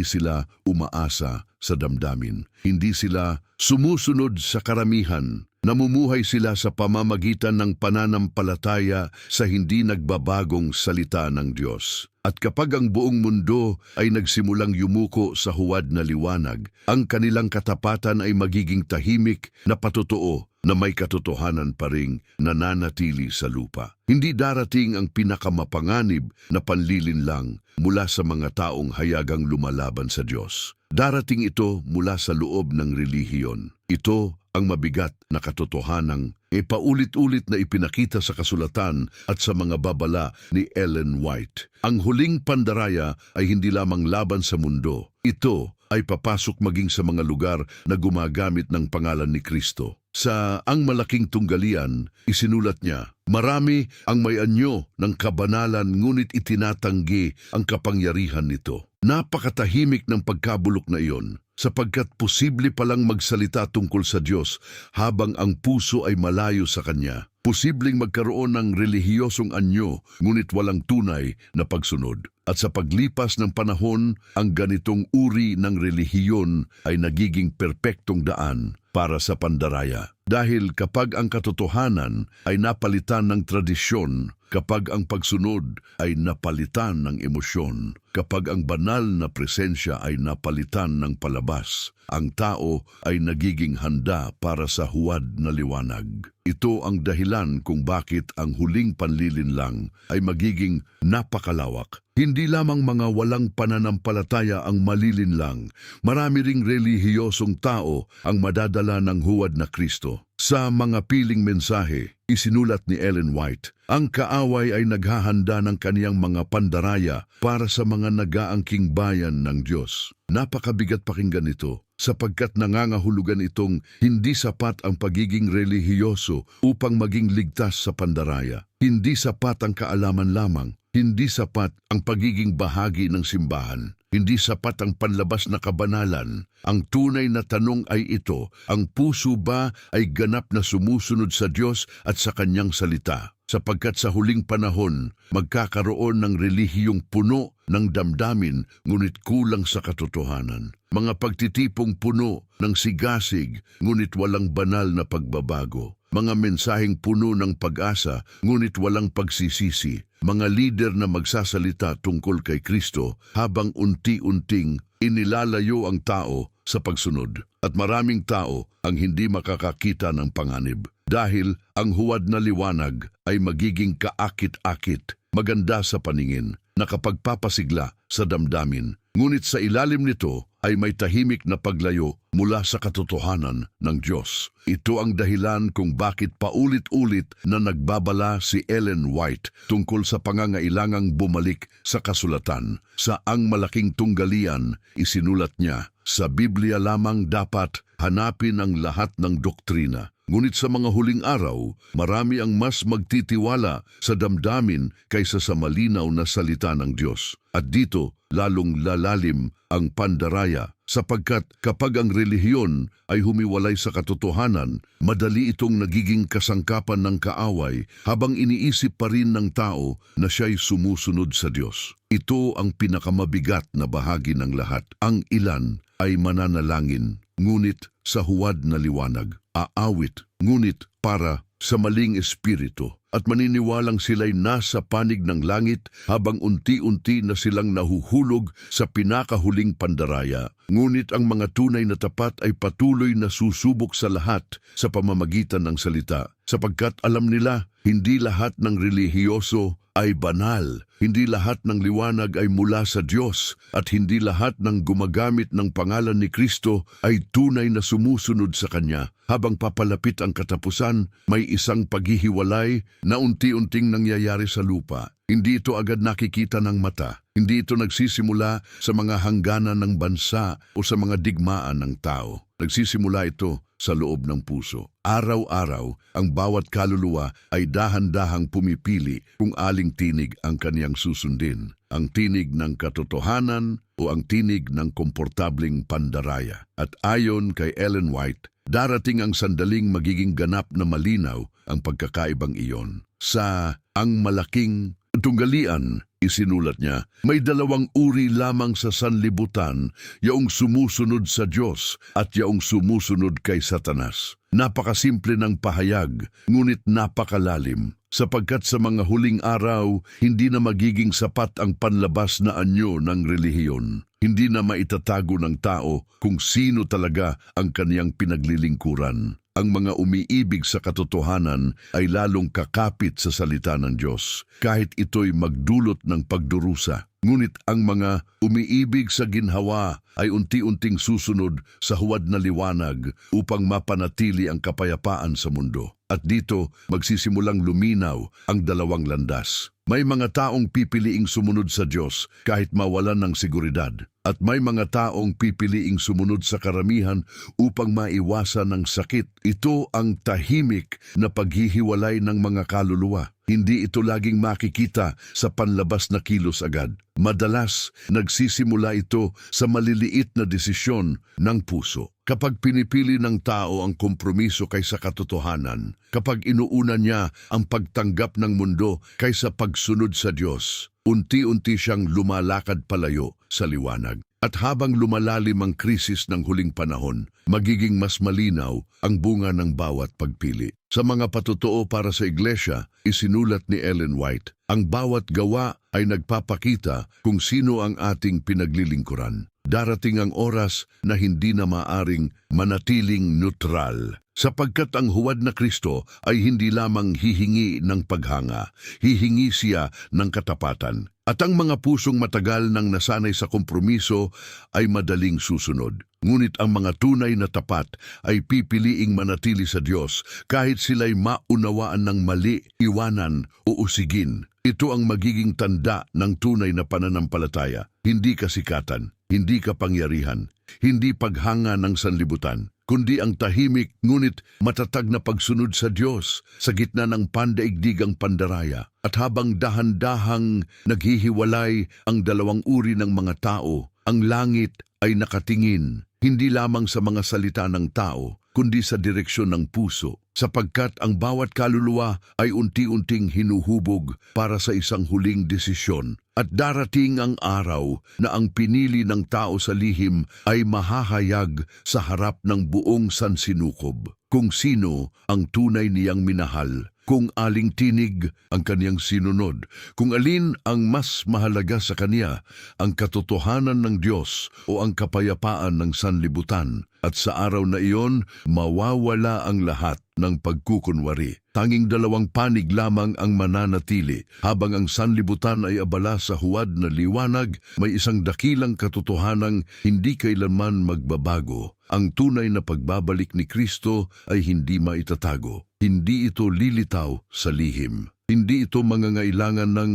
sila umaasa sa damdamin. Hindi sila sumusunod sa karamihan. Namumuhay sila sa pamamagitan ng pananampalataya sa hindi nagbabagong salita ng Diyos. At kapag ang buong mundo ay nagsimulang yumuko sa huwad na liwanag, ang kanilang katapatan ay magiging tahimik na patotoo na may katotohanan pa ring nananatili sa lupa. Hindi darating ang pinakamapanganib na panlilinlang mula sa mga taong hayagang lumalaban sa Diyos. Darating ito mula sa loob ng relihiyon. Ito ang mabigat na katotohanang paulit-ulit na ipinakita sa kasulatan at sa mga babala ni Ellen White. Ang huling pandaraya ay hindi lamang laban sa mundo. Ito ay papasok maging sa mga lugar na gumagamit ng pangalan ni Kristo. Sa Ang Malaking Tunggalian, isinulat niya, "Marami ang may anyo ng kabanalan ngunit itinatanggi ang kapangyarihan nito." Napakatahimik ng pagkabulok na iyon, sapagkat posible palang magsalita tungkol sa Diyos habang ang puso ay malayo sa Kanya. Posibleng magkaroon ng relihiyosong anyo ngunit walang tunay na pagsunod. At sa paglipas ng panahon, ang ganitong uri ng relihiyon ay nagiging perpektong daan para sa pandaraya. Dahil kapag ang katotohanan ay napalitan ng tradisyon, kapag ang pagsunod ay napalitan ng emosyon, kapag ang banal na presensya ay napalitan ng palabas, ang tao ay nagiging handa para sa huwad na liwanag. Ito ang dahilan kung bakit ang huling panlilinlang ay magiging napakalawak. Hindi lamang mga walang pananampalataya ang malilinlang, marami ring relihiyosong tao ang madadala ng huwad na Kristo. Sa mga piling mensahe, isinulat ni Ellen White, ang kaaway ay naghahanda ng kaniyang mga pandaraya para sa mga nag-aangking bayan ng Diyos. Napakabigat pakinggan ito, sapagkat nangangahulugan itong hindi sapat ang pagiging relihiyoso upang maging ligtas sa pandaraya. Hindi sapat ang kaalaman lamang. Hindi sapat ang pagiging bahagi ng simbahan. Hindi sapat ang panlabas na kabanalan. Ang tunay na tanong ay ito, ang puso ba ay ganap na sumusunod sa Diyos at sa Kanyang salita? Sapagkat sa huling panahon, magkakaroon ng relihiyong puno ng damdamin ngunit kulang sa katotohanan. Mga pagtitipong puno ng sigasig ngunit walang banal na pagbabago. Mga mensaheng puno ng pag-asa ngunit walang pagsisisi. Mga lider na magsasalita tungkol kay Kristo habang unti-unting inilalayo ang tao sa pagsunod. At maraming tao ang hindi makakakita ng panganib. Dahil ang huwad na liwanag ay magiging kaakit-akit, maganda sa paningin, nakapagpapasigla sa damdamin. Ngunit sa ilalim nito ay may tahimik na paglayo mula sa katotohanan ng Diyos. Ito ang dahilan kung bakit paulit-ulit na nagbabala si Ellen White tungkol sa pangangailangang bumalik sa kasulatan. Sa Ang Malaking Tunggalian, isinulat niya, sa Biblia lamang dapat hanapin ang lahat ng doktrina. Ngunit sa mga huling araw, marami ang mas magtitiwala sa damdamin kaysa sa malinaw na salita ng Diyos. At dito, lalong lalalim ang pandaraya, sapagkat kapag ang relihiyon ay humiwalay sa katotohanan, madali itong nagiging kasangkapan ng kaaway habang iniisip pa rin ng tao na siya'y sumusunod sa Diyos. Ito ang pinakamabigat na bahagi ng lahat. Ang ilan ay mananalangin, ngunit sa huwad na liwanag. Aawit, ngunit para sa maling espiritu. at maniniwalang sila'y nasa panig ng langit habang unti-unti na silang nahuhulog sa pinakahuling pandaraya. Ngunit ang mga tunay na tapat ay patuloy na susubok sa lahat sa pamamagitan ng salita, sapagkat alam nila hindi lahat ng relihiyoso ay banal, hindi lahat ng liwanag ay mula sa Diyos, at hindi lahat ng gumagamit ng pangalan ni Kristo ay tunay na sumusunod sa Kanya. Habang papalapit ang katapusan, may isang paghihiwalay na unti-unting nangyayari sa lupa. Hindi ito agad nakikita ng mata. Hindi ito nagsisimula sa mga hangganan ng bansa o sa mga digmaan ng tao. Nagsisimula ito sa loob ng puso. Araw-araw, ang bawat kaluluwa ay dahan-dahang pumipili kung aling tinig ang kaniyang susundin. Ang tinig ng katotohanan o ang tinig ng komportabling pandaraya. At ayon kay Ellen White, darating ang sandaling magiging ganap na malinaw ang pagkakaibang iyon. Sa Ang Malaking Tunggalian, isinulat niya, may dalawang uri lamang sa sanlibutan, yaong sumusunod sa Diyos at yaong sumusunod kay Satanas. Napakasimple ng pahayag, ngunit napakalalim, sapagkat sa mga huling araw, hindi na magiging sapat ang panlabas na anyo ng relihiyon. Hindi na maitatago ng tao kung sino talaga ang kaniyang pinaglilingkuran. Ang mga umiibig sa katotohanan ay lalong kakapit sa salita ng Diyos, kahit ito'y magdulot ng pagdurusa. Ngunit ang mga umiibig sa ginhawa ay unti-unting susunod sa huwad na liwanag upang mapanatili ang kapayapaan sa mundo. At dito magsisimulang luminaw ang dalawang landas. May mga taong pipiliing sumunod sa Diyos kahit mawalan ng seguridad. At may mga taong pipiliing sumunod sa karamihan upang maiwasan ng sakit. Ito ang tahimik na paghihiwalay ng mga kaluluwa. Hindi ito laging makikita sa panlabas na kilos agad. Madalas, nagsisimula ito sa maliliit na desisyon ng puso. Kapag pinipili ng tao ang kompromiso kaysa katotohanan, kapag inuuna niya ang pagtanggap ng mundo kaysa pagsunod sa Diyos, unti-unti siyang lumalakad palayo sa liwanag. At habang lumalalim ang krisis ng huling panahon, magiging mas malinaw ang bunga ng bawat pagpili. Sa mga patotoo para sa iglesia, isinulat ni Ellen White, ang bawat gawa ay nagpapakita kung sino ang ating pinaglilingkuran. Darating ang oras na hindi na maaring manatiling neutral. Sapagkat ang huwad na Kristo ay hindi lamang hihingi ng paghanga, hihingi siya ng katapatan. At ang mga pusong matagal nang nasanay sa kompromiso ay madaling susunod. Ngunit ang mga tunay na tapat ay pipiliing manatili sa Diyos kahit sila'y maunawaan ng mali, iwanan o usigin. Ito ang magiging tanda ng tunay na pananampalataya, hindi kasikatan, hindi kapangyarihan, hindi paghanga ng sanlibutan, kundi ang tahimik ngunit matatag na pagsunod sa Diyos sa gitna ng pandaigdigang pandaraya. At habang dahan-dahang naghihiwalay ang dalawang uri ng mga tao, ang langit ay nakatingin hindi lamang sa mga salita ng tao, kundi sa direksyon ng puso, sapagkat ang bawat kaluluwa ay unti-unting hinuhubog para sa isang huling desisyon. At darating ang araw na ang pinili ng tao sa lihim ay mahahayag sa harap ng buong sansinukob kung sino ang tunay niyang minahal, kung aling tinig ang kaniyang sinunod, kung alin ang mas mahalaga sa kaniya, ang katotohanan ng Diyos o ang kapayapaan ng sanlibutan. At sa araw na iyon, mawawala ang lahat ng pagkukunwari. Tanging dalawang panig lamang ang mananatili. Habang ang sanlibutan ay abala sa huwad na liwanag, may isang dakilang katotohanang hindi kailanman magbabago. Ang tunay na pagbabalik ni Kristo ay hindi maitatago. Hindi ito lilitaw sa lihim. Hindi ito mangangailangan ng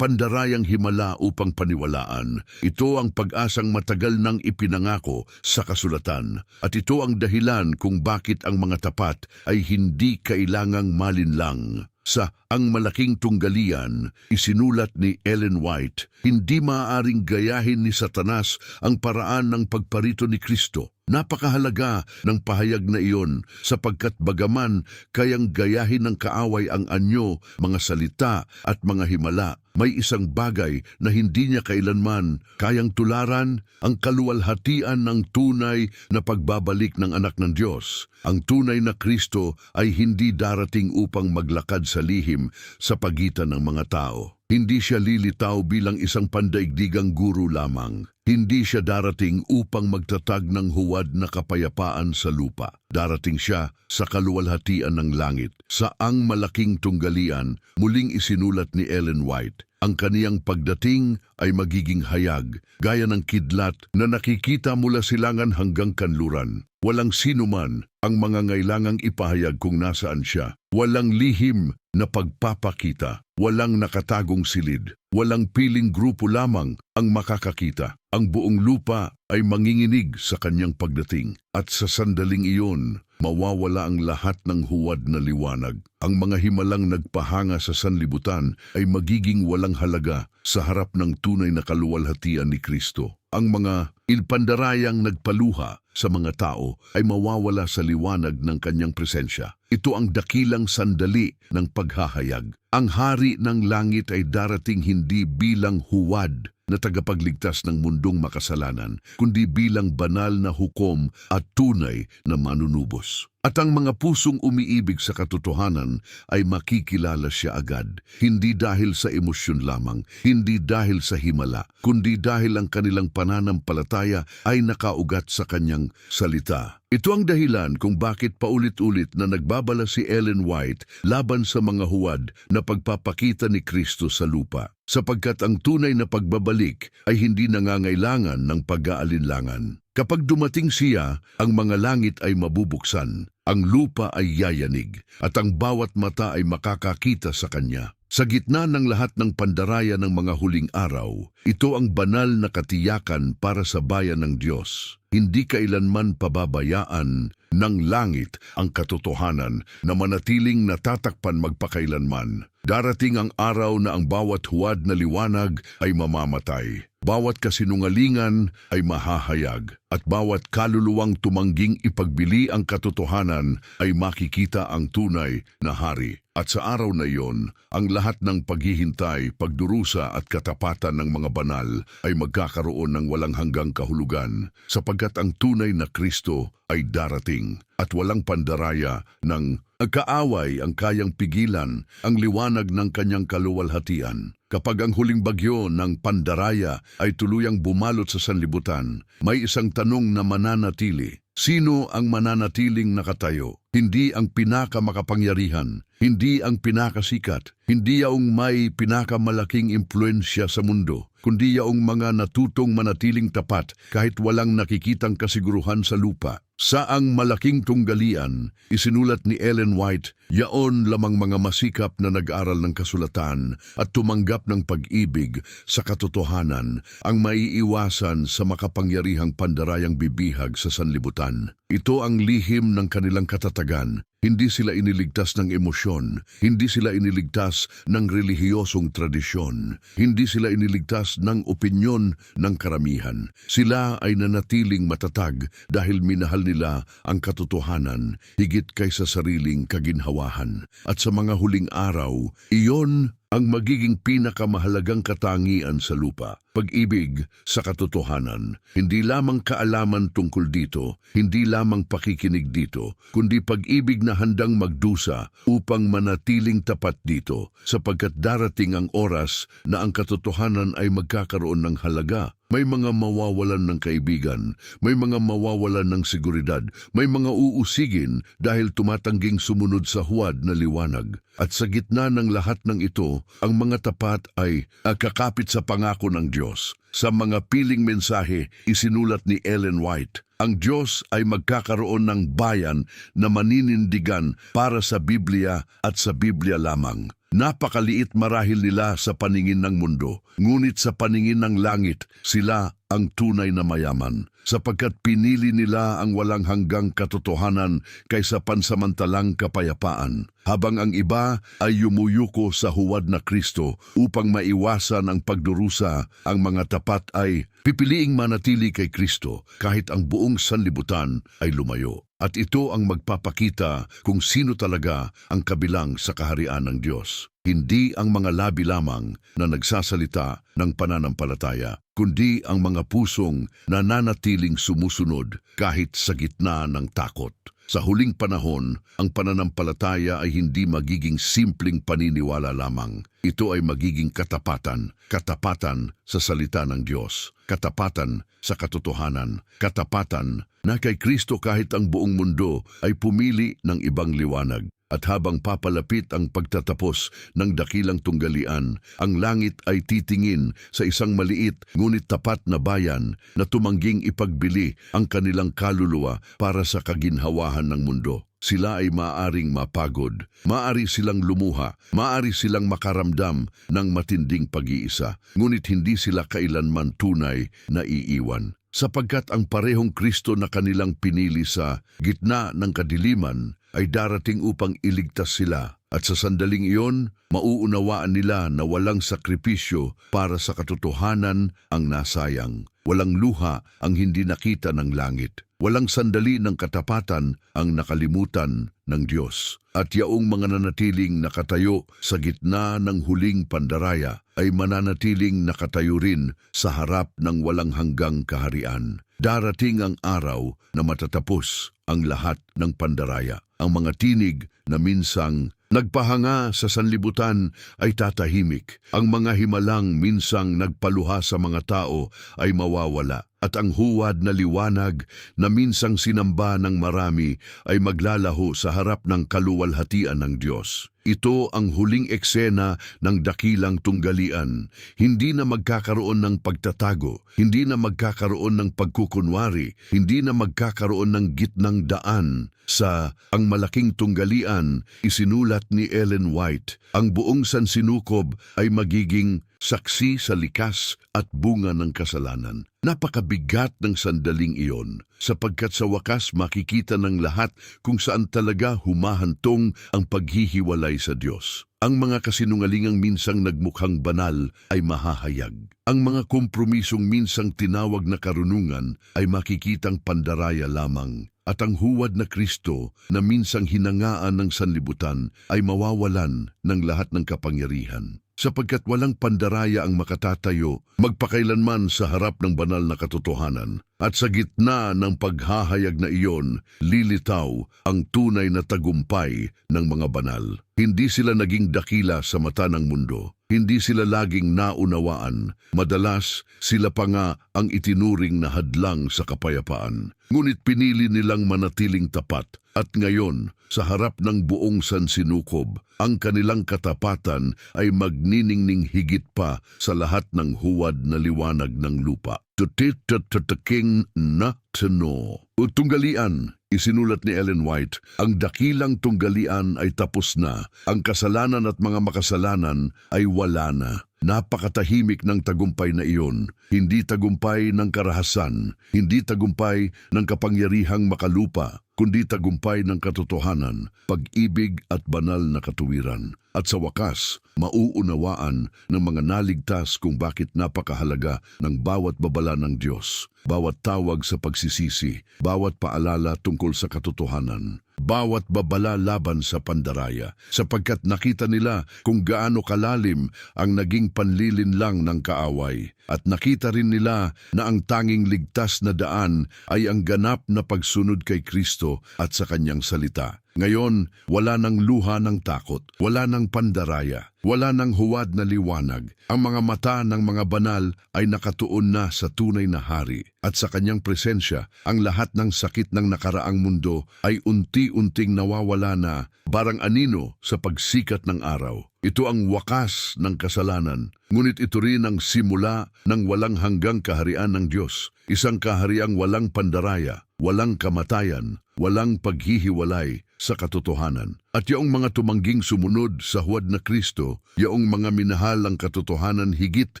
pandarayang himala upang paniwalaan. Ito ang pag-asang matagal nang ipinangako sa kasulatan. At ito ang dahilan kung bakit ang mga tapat ay hindi kailangang malinlang. Sa Ang Malaking Tunggalian, isinulat ni Ellen White, hindi maaaring gayahin ni Satanas ang paraan ng pagparito ni Kristo. Napakahalaga ng pahayag na iyon sapagkat bagaman kayang gayahin ng kaaway ang anyo, mga salita at mga himala, may isang bagay na hindi niya kailanman kayang tularan, ang kaluwalhatian ng tunay na pagbabalik ng anak ng Diyos. Ang tunay na Kristo ay hindi darating upang maglakad sa lihim lihim sa pagitan ng mga tao. Hindi siya lilitaw bilang isang pandaigdigang guro lamang. Hindi siya darating upang magtatag ng huwad na kapayapaan sa lupa. Darating siya sa kaluwalhatian ng langit. Sa Ang Malaking Tunggalian, muling isinulat ni Ellen White, ang kaniyang pagdating ay magiging hayag, gaya ng kidlat na nakikita mula silangan hanggang kanluran. Walang sinuman ang mangangailangang ipahayag kung nasaan siya. Walang lihim na pagpapakita. Walang nakatagong silid. Walang piling grupo lamang ang makakakita. Ang buong lupa ay manginginig sa kanyang pagdating. At sa sandaling iyon, mawawala ang lahat ng huwad na liwanag. Ang mga himalang nagpahanga sa sanlibutan ay magiging walang halaga sa harap ng tunay na kaluwalhatian ni Kristo. Ang mga pandarayang nagpaluha sa mga tao ay mawawala sa liwanag ng kanyang presensya. Ito ang dakilang sandali ng paghahayag. Ang hari ng langit ay darating hindi bilang huwad na tagapagligtas ng mundong makasalanan, kundi bilang banal na hukom at tunay na manunubos. At ang mga pusong umiibig sa katotohanan ay makikilala siya agad, hindi dahil sa emosyon lamang, hindi dahil sa himala, kundi dahil ang kanilang pananampalataya ay nakaugat sa kanyang salita. Ito ang dahilan kung bakit paulit-ulit na nagbabala si Ellen White laban sa mga huwad na pagpapakita ni Kristo sa lupa, sapagkat ang tunay na pagbabalik ay hindi nangangailangan ng pag-aalinlangan. Kapag dumating siya, ang mga langit ay mabubuksan, ang lupa ay yayanig, at ang bawat mata ay makakakita sa kanya. Sa gitna ng lahat ng pandaraya ng mga huling araw, ito ang banal na katiyakan para sa bayan ng Diyos. Hindi kailanman pababayaan ng langit ang katotohanan na manatiling natatakpan magpakailanman. Darating ang araw na ang bawat huwad na liwanag ay mamamatay. Bawat kasinungalingan ay mahahayag at bawat kaluluwang tumangging ipagbili ang katotohanan ay makikita ang tunay na hari. At sa araw na iyon, ang lahat ng paghihintay, pagdurusa at katapatan ng mga banal ay magkakaroon ng walang hanggang kahulugan sapagkat ang tunay na Kristo ay darating at walang pandaraya ng kaaway ang kayang pigilan ang liwanag ng kanyang kaluwalhatian. Kapag ang huling bagyo ng pandaraya ay tuluyang bumalot sa sanlibutan, may isang tanong na mananatili. Sino ang mananatiling nakatayo? Hindi ang pinakamakapangyarihan, hindi ang pinakasikat, hindi yaong may pinakamalaking impluensya sa mundo, kundi yaong mga natutong manatiling tapat kahit walang nakikitang kasiguruhan sa lupa. Sa Ang Malaking Tunggalian, isinulat ni Ellen White, yaon lamang mga masikap na nag-aral ng kasulatan at tumanggap ng pag-ibig sa katotohanan ang maiiwasan sa makapangyarihang pandarayang bibihag sa sanlibutan. Ito ang lihim ng kanilang katatagan. Hindi sila iniligtas ng emosyon, hindi sila iniligtas ng relihiyosong tradisyon, hindi sila iniligtas ng opinyon ng karamihan. Sila ay nanatiling matatag dahil minahal nila ang katotohanan higit kaysa sariling kaginhawahan. At sa mga huling araw, iyon ang magiging pinakamahalagang katangian sa lupa. Pag-ibig sa katotohanan, hindi lamang kaalaman tungkol dito, hindi lamang pakikinig dito, kundi pag-ibig na handang magdusa upang manatiling tapat dito, sapagkat darating ang oras na ang katotohanan ay magkakaroon ng halaga. May mga mawawalan ng kaibigan, may mga mawawalan ng seguridad, may mga uusigin dahil tumatangging sumunod sa huwad na liwanag. At sa gitna ng lahat ng ito, ang mga tapat ay kakapit sa pangako ng Diyos. Sa mga piling mensahe, isinulat ni Ellen White, ang Diyos ay magkakaroon ng bayan na maninindigan para sa Biblia at sa Biblia lamang. Napakaliit marahil nila sa paningin ng mundo, ngunit sa paningin ng langit, sila ang tunay na mayaman, sapagkat pinili nila ang walang hanggang katotohanan kaysa pansamantalang kapayapaan, habang ang iba ay yumuyuko sa huwad na Kristo upang maiwasan ang pagdurusa. Ang mga tapat ay pipiliing manatili kay Kristo kahit ang buong sanlibutan ay lumayo. At ito ang magpapakita kung sino talaga ang kabilang sa kaharian ng Diyos. Hindi ang mga labi lamang na nagsasalita ng pananampalataya, kundi ang mga pusong nananatiling sumusunod kahit sa gitna ng takot. Sa huling panahon, ang pananampalataya ay hindi magiging simpleng paniniwala lamang. Ito ay magiging katapatan, katapatan sa salita ng Diyos, katapatan sa katotohanan, katapatan na kay Kristo kahit ang buong mundo ay pumili ng ibang liwanag. At habang papalapit ang pagtatapos ng dakilang tunggalian, ang langit ay titingin sa isang maliit ngunit tapat na bayan na tumangging ipagbili ang kanilang kaluluwa para sa kaginhawahan ng mundo. Sila ay maaring mapagod, maari silang lumuha, maari silang makaramdam ng matinding pag-iisa, ngunit hindi sila kailanman tunay na iiwan. Sapagkat ang parehong Kristo na kanilang pinili sa gitna ng kadiliman ay darating upang iligtas sila. At sa sandaling iyon, mauunawaan nila na walang sakripisyo para sa katotohanan ang nasayang. Walang luha ang hindi nakita ng langit. Walang sandali ng katapatan ang nakalimutan ng Diyos. At yaong mga nanatiling nakatayo sa gitna ng huling pandaraya ay mananatiling nakatayo rin sa harap ng walang hanggang kaharian. Darating ang araw na matatapos ang lahat ng pandaraya. Ang mga tinig na minsang nagpahanga sa sanlibutan ay tatahimik. Ang mga himalang minsang nagpaluha sa mga tao ay mawawala. At ang huwad na liwanag na minsang sinamba ng marami ay maglalaho sa harap ng kaluwalhatian ng Diyos. Ito ang huling eksena ng dakilang tunggalian. Hindi na magkakaroon ng pagtatago, hindi na magkakaroon ng pagkukunwari, hindi na magkakaroon ng gitnang daan. Sa Ang Malaking Tunggalian, isinulat ni Ellen White, ang buong sansinukob ay magiging saksi sa likas at bunga ng kasalanan. Napakabigat ng sandaling iyon, sapagkat sa wakas makikita ng lahat kung saan talaga humahantong ang paghihiwalay sa Diyos. Ang mga kasinungalingang minsang nagmukhang banal ay mahahayag. Ang mga kompromisong minsang tinawag na karunungan ay makikitang pandaraya lamang. At ang huwad na Kristo na minsang hinangaan ng sanlibutan ay mawawalan ng lahat ng kapangyarihan. Sapagkat walang pandaraya ang makatatayo magpakailanman sa harap ng banal na katotohanan. At sa gitna ng paghahayag na iyon, lilitaw ang tunay na tagumpay ng mga banal. Hindi sila naging dakila sa mata ng mundo. Hindi sila laging naunawaan. Madalas, sila pa nga ang itinuring na hadlang sa kapayapaan. Ngunit pinili nilang manatiling tapat. At ngayon, sa harap ng buong sansinukob, ang kanilang katapatan ay magniningning higit pa sa lahat ng huwad na liwanag ng lupa. Tutitataking na tino. Tunggalian, isinulat ni Ellen White, ang dakilang tunggalian ay tapos na. Ang kasalanan at mga makasalanan ay wala na. Napakatahimik ng tagumpay na iyon. Hindi tagumpay ng karahasan, hindi tagumpay ng kapangyarihang makalupa, kundi tagumpay ng katotohanan, pag-ibig at banal na katuwiran. At sa wakas, mauunawaan ng mga naligtas kung bakit napakahalaga ng bawat babala ng Diyos, bawat tawag sa pagsisisi, bawat paalala tungkol sa katotohanan, bawat babala laban sa pandaraya, sapagkat nakita nila kung gaano kalalim ang naging panlilinlang ng kaaway. At nakita rin nila na ang tanging ligtas na daan ay ang ganap na pagsunod kay Kristo at sa kanyang salita. Ngayon, wala nang luha ng takot, wala nang pandaraya, wala nang huwad na liwanag. Ang mga mata ng mga banal ay nakatuon na sa tunay na hari. At sa kanyang presensya, ang lahat ng sakit ng nakaraang mundo ay unti-unting nawawala na, barang anino sa pagsikat ng araw. Ito ang wakas ng kasalanan, ngunit ito rin ang simula ng walang hanggang kaharian ng Diyos. Isang kahariang walang pandaraya, walang kamatayan, walang paghihiwalay sa katotohanan. At yaong mga tumangging sumunod sa huwad na Kristo, yaong mga minahal ang katotohanan higit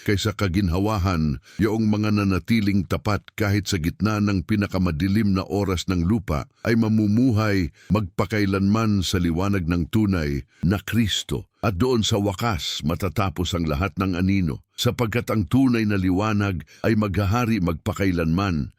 kaysa kaginhawahan, yaong mga nanatiling tapat kahit sa gitna ng pinakamadilim na oras ng lupa, ay mamumuhay magpakailanman sa liwanag ng tunay na Kristo. At doon sa wakas matatapos ang lahat ng anino, sapagkat ang tunay na liwanag ay maghahari magpakailanman